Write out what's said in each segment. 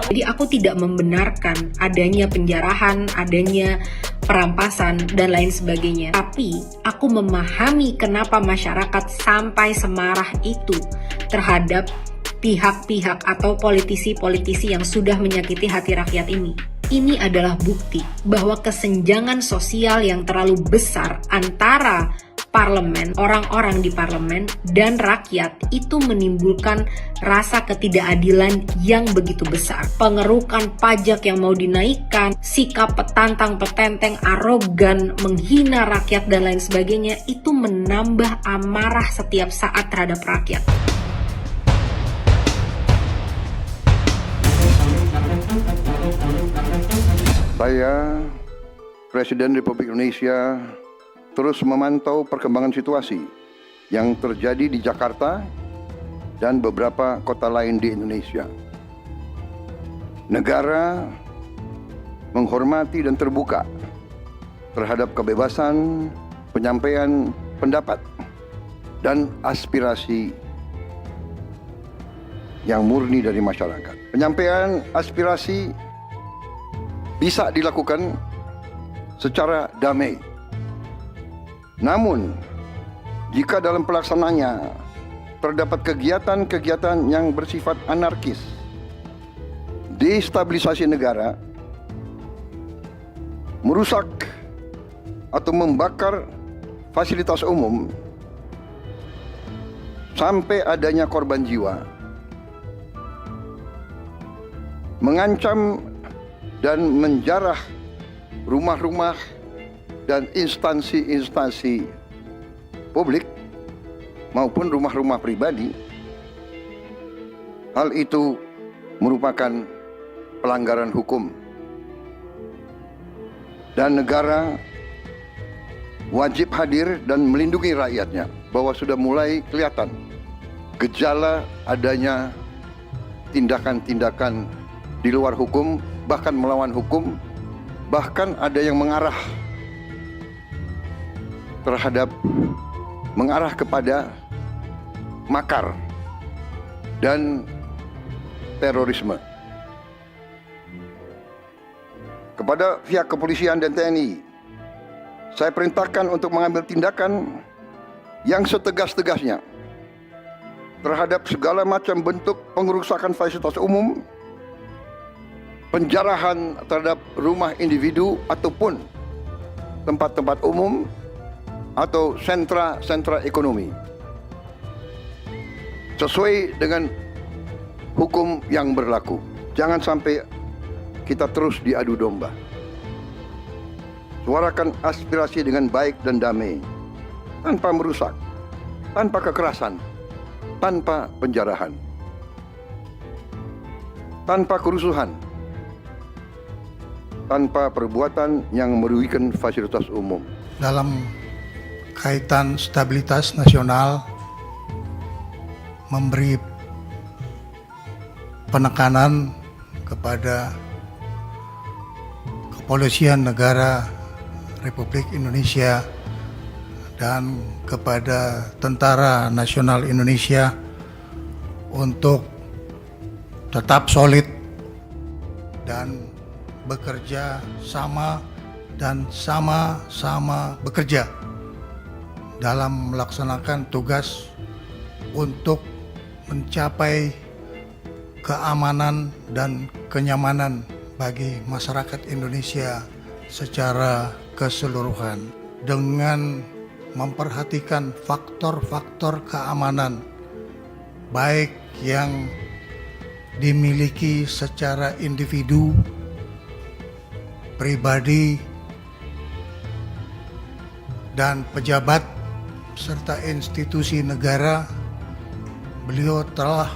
Jadi aku tidak membenarkan adanya penjarahan, adanya perampasan, dan lain sebagainya. Tapi aku memahami kenapa masyarakat sampai semarah itu terhadap pihak-pihak atau politisi-politisi yang sudah menyakiti hati rakyat ini. Ini adalah bukti bahwa kesenjangan sosial yang terlalu besar antara parlemen, orang-orang di parlemen, dan rakyat itu menimbulkan rasa ketidakadilan yang begitu besar. Pengerukan pajak yang mau dinaikkan, sikap petantang petenteng, arogan, menghina rakyat, dan lain sebagainya, itu menambah amarah setiap saat terhadap rakyat. Saya, Presiden Republik Indonesia, terus memantau perkembangan situasi yang terjadi di Jakarta dan beberapa kota lain di Indonesia. Negara menghormati dan terbuka terhadap kebebasan penyampaian pendapat dan aspirasi yang murni dari masyarakat. Penyampaian aspirasi bisa dilakukan secara damai. Namun, jika dalam pelaksananya terdapat kegiatan-kegiatan yang bersifat anarkis, destabilisasi negara, merusak atau membakar fasilitas umum, sampai adanya korban jiwa, mengancam dan menjarah rumah-rumah dan instansi-instansi publik maupun rumah-rumah pribadi, hal itu merupakan pelanggaran hukum. Dan negara wajib hadir dan melindungi rakyatnya, bahwa sudah mulai kelihatan gejala adanya tindakan-tindakan di luar hukum, bahkan melawan hukum, bahkan ada yang mengarah kepada makar dan terorisme. Kepada pihak kepolisian dan TNI, saya perintahkan untuk mengambil tindakan yang setegas-tegasnya terhadap segala macam bentuk pengerusakan fasilitas umum, penjarahan terhadap rumah individu ataupun tempat-tempat umum atau sentra-sentra ekonomi, sesuai dengan hukum yang berlaku. Jangan sampai kita terus diadu domba. Suarakan aspirasi dengan baik dan damai, tanpa merusak, tanpa kekerasan, tanpa penjarahan, tanpa kerusuhan, tanpa perbuatan yang merugikan fasilitas umum. Dalam kaitan stabilitas nasional, memberi penekanan kepada Kepolisian Negara Republik Indonesia dan kepada Tentara Nasional Indonesia untuk tetap solid dan bekerja sama dan sama-sama bekerja dalam melaksanakan tugas untuk mencapai keamanan dan kenyamanan bagi masyarakat Indonesia secara keseluruhan, dengan memperhatikan faktor-faktor keamanan baik yang dimiliki secara individu, pribadi, dan pejabat serta institusi negara. Beliau telah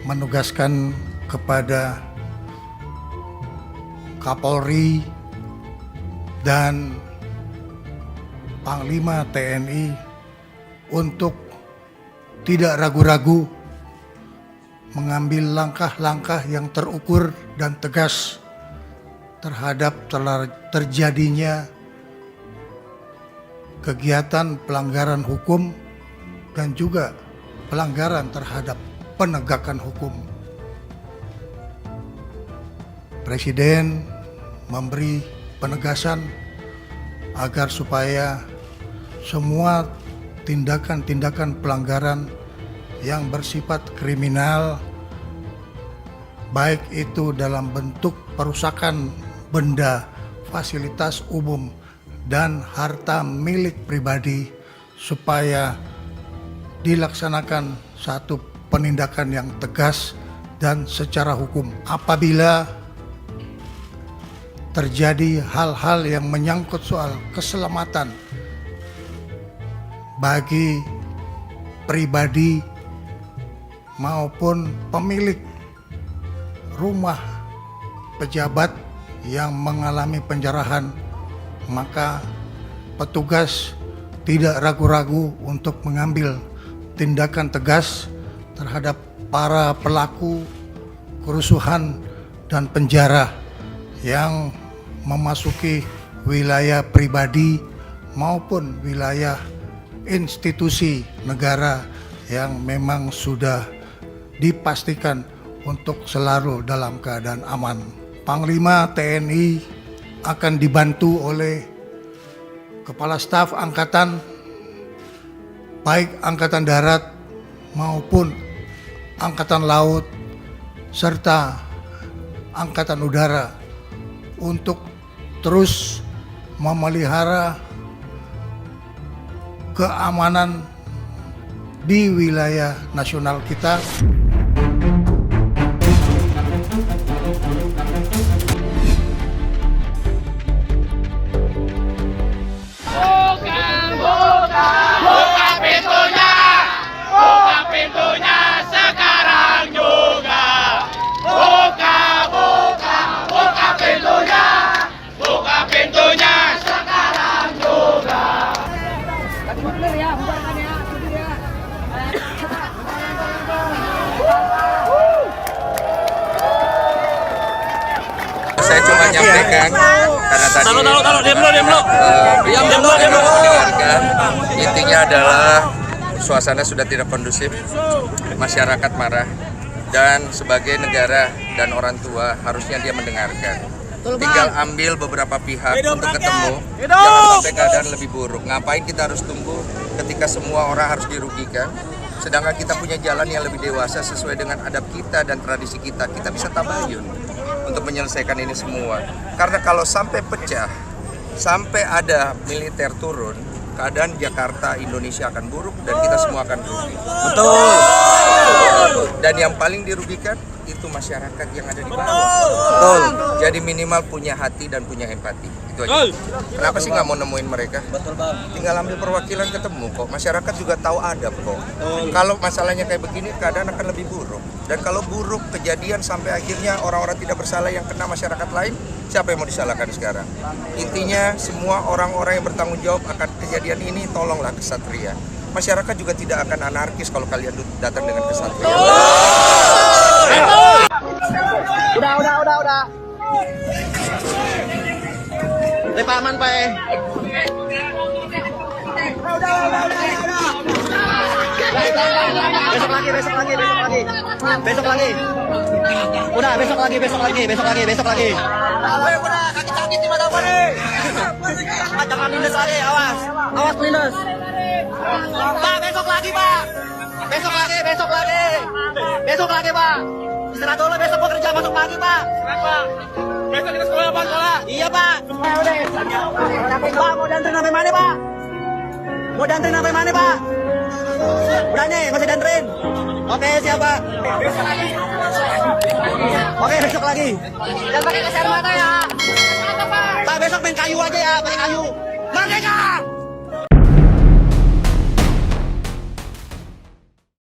menugaskan kepada Kapolri dan Panglima TNI untuk tidak ragu-ragu mengambil langkah-langkah yang terukur dan tegas terhadap terjadinya kegiatan pelanggaran hukum dan juga pelanggaran terhadap penegakan hukum. Presiden memberi penegasan agar supaya semua tindakan-tindakan pelanggaran yang bersifat kriminal, baik itu dalam bentuk perusakan benda, fasilitas umum, dan harta milik pribadi, supaya dilaksanakan satu penindakan yang tegas dan secara hukum. Apabila terjadi hal-hal yang menyangkut soal keselamatan bagi pribadi maupun pemilik rumah pejabat yang mengalami penjarahan, maka petugas tidak ragu-ragu untuk mengambil tindakan tegas terhadap para pelaku kerusuhan dan penjara yang memasuki wilayah pribadi maupun wilayah institusi negara yang memang sudah dipastikan untuk selalu dalam keadaan aman. Panglima TNI akan dibantu oleh Kepala Staf Angkatan, baik Angkatan Darat maupun Angkatan Laut serta Angkatan Udara, untuk terus memelihara keamanan di wilayah nasional kita. Saya cuma nyampaikan karena tadi mendengarkan, intinya adalah suasana sudah tidak kondusif, masyarakat marah, dan sebagai negara dan orang tua harusnya dia mendengarkan. Tinggal ambil beberapa pihak untuk ketemu, jangan sampai keadaan lebih buruk. Ngapain kita harus tunggu ketika semua orang harus dirugikan, sedangkan kita punya jalan yang lebih dewasa sesuai dengan adab kita dan tradisi kita. Kita bisa tabayun untuk menyelesaikan ini semua. Karena kalau sampai pecah, sampai ada militer turun, keadaan Jakarta, Indonesia akan buruk dan kita semua akan rugi. Betul. Dan yang paling dirugikan itu masyarakat yang ada di bawah. Betul. Jadi minimal punya hati dan punya empati. Itu aja. Kenapa sih nggak mau nemuin mereka? Betul, Bang. Tinggal ambil perwakilan ketemu kok. Masyarakat juga tahu adab kok. Kalau masalahnya kayak begini, keadaan akan lebih buruk. Dan kalau buruk kejadian sampai akhirnya orang-orang tidak bersalah yang kena masyarakat lain, siapa yang mau disalahkan sekarang? Intinya semua orang-orang yang bertanggung jawab akan kejadian ini, tolonglah kesatria. Masyarakat juga tidak akan anarkis kalau kalian datang dengan kesatria. Udah. Pak aman, Pak. Besok lagi. Udah, besok lagi. Udah, kaki sakit di mata gue nih. Jangan minus lagi, awas minus. Pak, besok lagi, Pak. Besok lagi, Pak. Istirahat dulu, besok gua kerja masuk pagi, Pak. Besok kita sekolah, Pak, sekolah. Iya, Pak. Pak, mau danterin sampai mana, Pak? Udah nih, masih danterin. Oke, siap, Pak. Oke, besok lagi. Jangan pakai gas air mata ya. Pak, besok main kayu aja ya, pakai kayu. Merdeka!